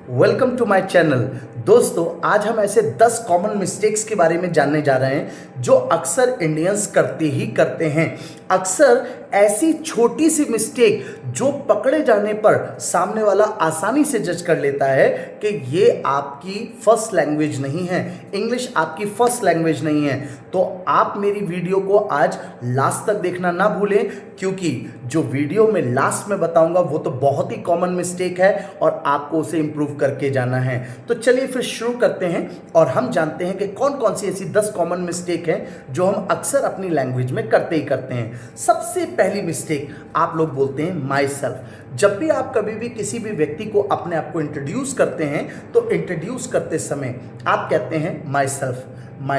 Welcome to my channel. दोस्तों, आज हम ऐसे 10 कॉमन मिस्टेक्स के बारे में जानने जा रहे हैं जो अक्सर इंडियंस करते ही करते हैं। अक्सर ऐसी छोटी सी मिस्टेक जो पकड़े जाने पर सामने वाला आसानी से जज कर लेता है कि ये आपकी फर्स्ट लैंग्वेज नहीं है, इंग्लिश आपकी फर्स्ट लैंग्वेज नहीं है। तो आप मेरी वीडियो को आज लास्ट तक देखना ना भूलें, क्योंकि जो वीडियो में लास्ट में बताऊंगा वो तो बहुत ही कॉमन मिस्टेक है और आपको उसे इंप्रूव करके जाना है। तो चलिए फिर शुरू करते हैं और हम जानते हैं कि कौन कौन सी ऐसी 10 कॉमन मिस्टेक हैं जो हम अक्सर अपनी लैंग्वेज में करते ही करते हैं। सबसे पहली मिस्टेक, आप लोग बोलते हैं माई सेल्फ। जब भी आप कभी भी किसी भी व्यक्ति को अपने आप को इंट्रोड्यूस करते हैं तो इंट्रोड्यूस करते समय आप कहते हैं my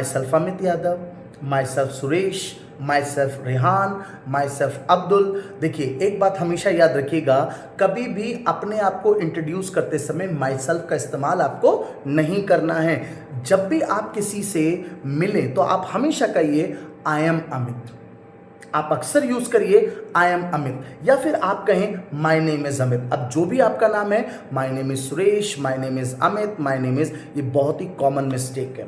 self Amit Yadav, my self Suresh, my self Rehan, my self Abdul. देखिए, एक बात हमेशा याद रखिएगा, कभी भी अपने आप को इंट्रोड्यूस करते समय माई सेल्फ का इस्तेमाल आपको नहीं करना है। जब भी आप किसी से मिलें तो आप हमेशा कहिए आई एम अमित। आप अक्सर यूज करिए आई एम अमित, या फिर आप कहें माई नेम इज अमित। अब जो भी आपका नाम है, my name is Suresh, my name is Amit, my name is, ये बहुत ही कॉमन मिस्टेक है।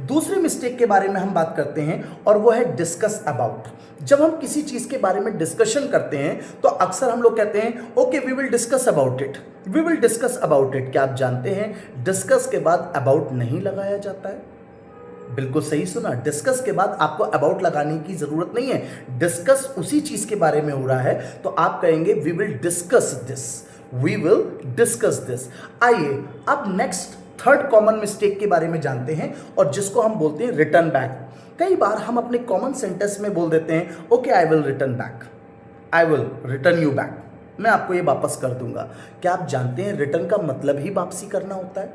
दूसरी मिस्टेक के बारे में हम बात करते हैं और वो है डिस्कस अबाउट। जब हम किसी चीज के बारे में डिस्कशन करते हैं तो अक्सर हम लोग कहते हैं okay we will discuss about it, we will discuss about it. क्या आप जानते हैं डिस्कस के बाद अबाउट नहीं लगाया जाता है? बिल्कुल सही सुना, डिस्कस के बाद आपको अबाउट लगाने की जरूरत नहीं है। डिस्कस उसी चीज के बारे में हो रहा है तो आप कहेंगे we will discuss this, we will discuss this. आइए अब नेक्स्ट थर्ड कॉमन मिस्टेक के बारे में जानते हैं और जिसको हम बोलते हैं रिटर्न बैक। कई बार हम अपने कॉमन सेंटेंस में बोल देते हैं okay I will return back, I will return you back, मैं आपको ये वापस कर दूंगा। क्या आप जानते हैं रिटर्न का मतलब ही वापसी करना होता है?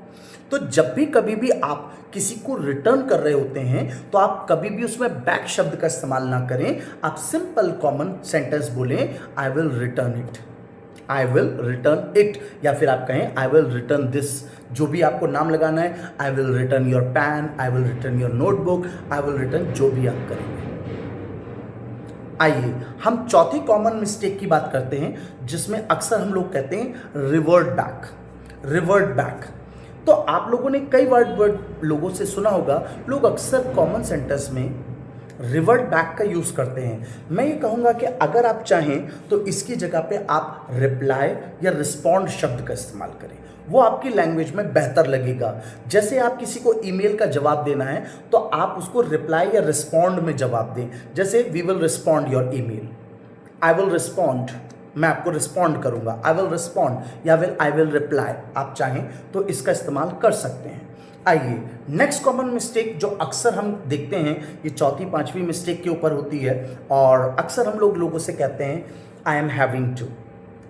तो जब भी कभी भी आप किसी को रिटर्न कर रहे होते हैं तो आप कभी भी उसमें बैक शब्द का इस्तेमाल ना करें। आप सिंपल कॉमन सेंटेंस बोलें आई will return it, I will return it, या फिर आप कहें आई विल रिटर्न दिस। जो भी आपको नाम लगाना है, I will return your pen, I will return your notebook, I will return, जो भी आप करेंगे। आइए हम चौथी कॉमन मिस्टेक की बात करते हैं जिसमें अक्सर हम लोग कहते हैं रिवर्ट बैक। रिवर्ट बैक तो आप लोगों ने कई वर्ड लोगों से सुना होगा, लोग अक्सर कॉमन सेंटेंस में रिवर्ट बैक का यूज करते हैं। मैं ये कहूँगा कि अगर आप चाहें तो इसकी जगह पे आप रिप्लाई या रिस्पॉन्ड शब्द का इस्तेमाल करें, वो आपकी लैंग्वेज में बेहतर लगेगा। जैसे आप किसी को ईमेल का जवाब देना है तो आप उसको रिप्लाई या रिस्पॉन्ड में जवाब दें। जैसे we will respond your email, I will respond, मैं आपको रिस्पॉन्ड करूंगा, आई विल रिस्पॉन्ड, या फिर आई विल रिप्लाई। आप चाहें तो इसका इस्तेमाल कर सकते हैं। आइए नेक्स्ट कॉमन मिस्टेक जो अक्सर हम देखते हैं, ये चौथी पांचवी मिस्टेक के ऊपर होती है और अक्सर हम लोगों से कहते हैं I am having to,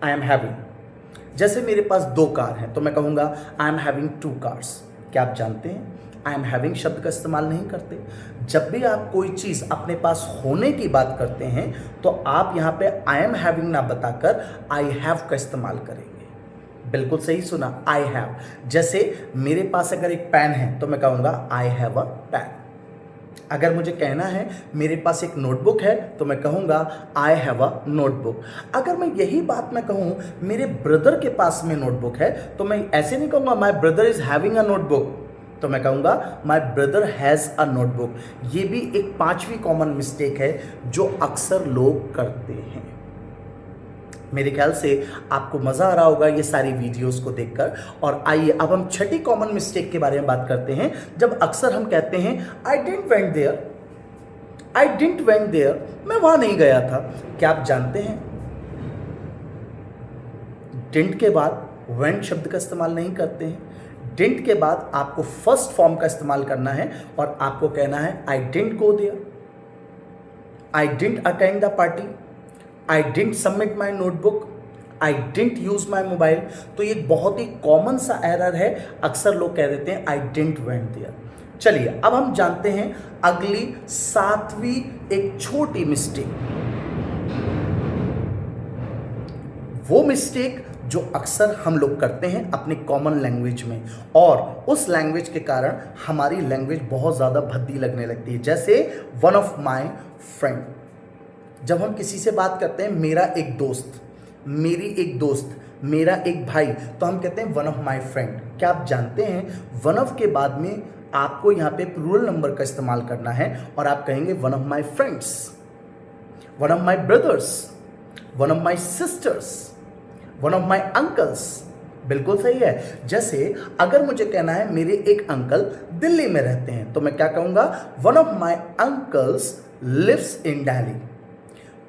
I am having. जैसे मेरे पास 2 कार हैं तो मैं कहूँगा आई एम हैविंग 2 कार्स। क्या आप जानते हैं आई एम हैविंग शब्द का इस्तेमाल नहीं करते। जब भी आप कोई चीज़ अपने पास होने की बात करते हैं तो आप यहाँ पे आई एम हैविंग ना बताकर आई हैव का इस्तेमाल करेंगे। बिल्कुल सही सुना, आई हैव। जैसे मेरे पास अगर एक पेन है तो मैं कहूँगा आई हैव अ पेन। अगर मुझे कहना है मेरे पास एक नोटबुक है तो मैं कहूँगा आई हैव अ नोटबुक। अगर मैं यही बात मैं कहूँ मेरे ब्रदर के पास में नोटबुक है तो मैं ऐसे नहीं कहूँगा my brother is having a notebook, तो मैं कहूँगा my brother has a notebook. ये भी एक 5वीं कॉमन मिस्टेक है जो अक्सर लोग करते हैं। मेरे ख्याल से आपको मज़ा आ रहा होगा ये सारी वीडियोस को देखकर। और आइए अब हम छठी कॉमन मिस्टेक के बारे में बात करते हैं। जब अक्सर हम कहते हैं I didn't went there, I didn't went there, मैं वहां नहीं गया था। क्या आप जानते हैं डिडंट के बाद वेंट शब्द का इस्तेमाल नहीं करते हैं। डिडंट के बाद आपको फर्स्ट फॉर्म का इस्तेमाल करना है और आपको कहना है I didn't go there, I didn't attend the party, I didn't submit my notebook, I didn't use my mobile. तो ये बहुत ही कॉमन सा एरर है, अक्सर लोग कह देते हैं आई डिडंट वेंट देयर। चलिए अब हम जानते हैं अगली 7वीं एक छोटी मिस्टेक, वो मिस्टेक जो अक्सर हम लोग करते हैं अपनी कॉमन लैंग्वेज में और उस लैंग्वेज के कारण हमारी लैंग्वेज बहुत ज़्यादा भद्दी लगने लगती है। जैसे वन ऑफ माई फ्रेंड, जब हम किसी से बात करते हैं मेरा एक दोस्त, मेरी एक दोस्त, मेरा एक भाई, तो हम कहते हैं वन ऑफ माई फ्रेंड। क्या आप जानते हैं वन ऑफ के बाद में आपको यहाँ पे प्लूरल नंबर का इस्तेमाल करना है और आप कहेंगे one of my friends, one of my brothers, one of my sisters, one of my uncles. बिल्कुल सही है। जैसे अगर मुझे कहना है मेरे एक अंकल दिल्ली में रहते हैं, तो मैं क्या कहूंगा, one of my uncles lives in Delhi.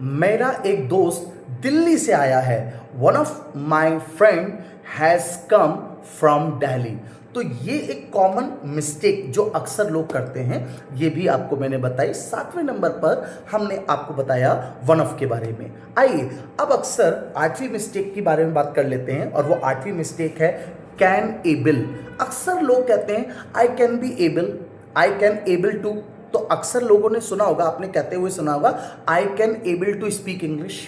मेरा एक दोस्त दिल्ली से आया है, one of my friend has come from Delhi. तो ये एक कॉमन मिस्टेक जो अक्सर लोग करते हैं, ये भी आपको मैंने बताई। 7वें नंबर पर हमने आपको बताया वन ऑफ के बारे में। आइए अब अक्सर 8वीं मिस्टेक के बारे में बात कर लेते हैं, और वो 8वीं मिस्टेक है कैन एबल। अक्सर लोग कहते हैं I can be able, I can able to. तो अक्सर लोगों ने सुना होगा, आपने कहते हुए सुना होगा I can able to speak English.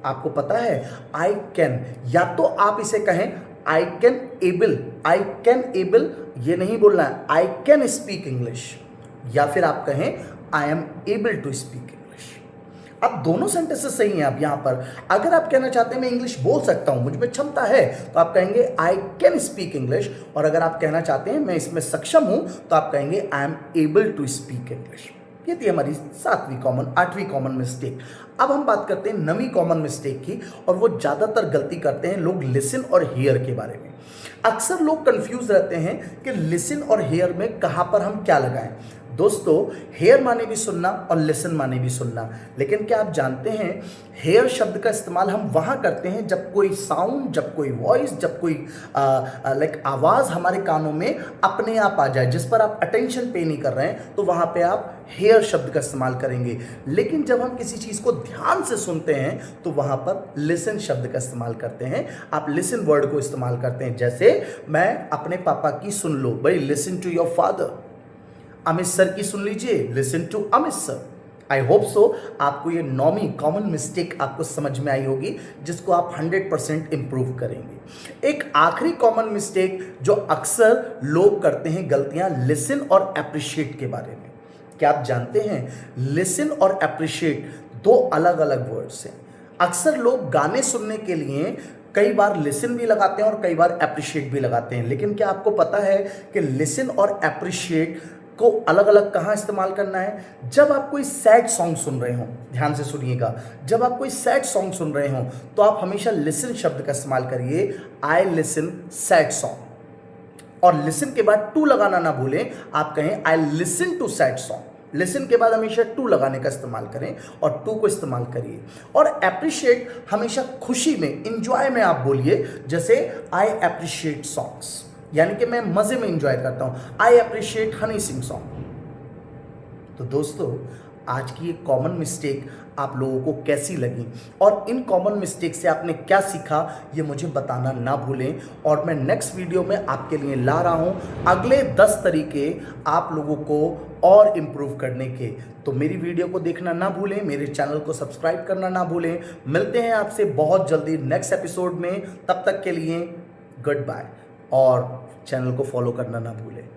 आपको पता है आई कैन, या तो आप इसे कहें आई can able, I can able ये नहीं बोलना है, आई कैन स्पीक इंग्लिश, या फिर आप कहें I am able to speak English. अब दोनों सेंटेंसेस सही हैं। अब यहां पर अगर आप कहना चाहते हैं मैं इंग्लिश बोल सकता हूं, मुझ में क्षमता है, तो आप कहेंगे आई कैन स्पीक इंग्लिश। और अगर आप कहना चाहते हैं मैं इसमें सक्षम हूं, तो आप कहेंगे I am able to speak English. ये थी हमारी 8वीं कॉमन मिस्टेक। अब हम बात करते हैं 9वीं कॉमन मिस्टेक की, और वो ज़्यादातर गलती करते हैं लोग लिसन और हियर के बारे में। अक्सर लोग कंफ्यूज रहते हैं कि लिसन और हियर में कहाँ पर हम क्या लगाएं। दोस्तों, हेयर माने भी सुनना और लिसन माने भी सुनना, लेकिन क्या आप जानते हैं हेयर शब्द का इस्तेमाल हम वहाँ करते हैं जब कोई साउंड, जब कोई वॉइस, जब कोई आवाज़ हमारे कानों में अपने आप आ जाए, जिस पर आप अटेंशन पे नहीं कर रहे हैं, तो वहाँ पे आप हेयर शब्द का इस्तेमाल करेंगे। लेकिन जब हम किसी चीज़ को ध्यान से सुनते हैं तो वहाँ पर लिसन शब्द का इस्तेमाल करते हैं। आप लिसन वर्ड को इस्तेमाल करते हैं। जैसे मैं अपने पापा की सुन लो, भाई listen to your father. Amit sir की सुन लीजिए, listen to Amit sir. I hope so आपको ये 9वीं कॉमन मिस्टेक आपको समझ में आई होगी, जिसको आप 100% इंप्रूव करेंगे। एक आखिरी कॉमन मिस्टेक जो अक्सर लोग करते हैं गलतियां, लिसन और अप्रिशिएट के बारे में। क्या आप जानते हैं लिसन और अप्रिशिएट दो अलग अलग वर्ड्स हैं। अक्सर लोग गाने सुनने के लिए कई बार लिसन भी लगाते हैं और कई बार अप्रिशिएट भी लगाते हैं, लेकिन क्या आपको पता है कि लिसन और अप्रिशिएट को अलग अलग कहाँ इस्तेमाल करना है? जब आप कोई सैड सॉन्ग सुन रहे हो, ध्यान से सुनिएगा, जब आप कोई सैड सॉन्ग सुन रहे हो तो आप हमेशा लिसन शब्द का इस्तेमाल करिए, आई लिसन सैड सॉन्ग। और लिसन के बाद टू लगाना ना भूलें, आप कहें I listen to sad song. Listen के बाद हमेशा टू लगाने का इस्तेमाल करें और टू को इस्तेमाल करिए। और अप्रिशिएट हमेशा खुशी में, इंजॉय में आप बोलिए, जैसे आई अप्रिशिएट सॉन्ग्स, यानी कि मैं मजे में इंजॉय करता हूं, I appreciate Honey Singh song. तो दोस्तों, आज की ये कॉमन मिस्टेक आप लोगों को कैसी लगी और इन कॉमन मिस्टेक से आपने क्या सीखा, ये मुझे बताना ना भूलें। और मैं नेक्स्ट वीडियो में आपके लिए ला रहा हूं अगले 10 तरीके आप लोगों को और इम्प्रूव करने के। तो मेरी वीडियो को देखना ना भूलें, मेरे चैनल को सब्सक्राइब करना ना भूलें। मिलते हैं आपसे बहुत जल्दी नेक्स्ट एपिसोड में। तब तक के लिए गुड बाय, और चैनल को फॉलो करना ना भूलें।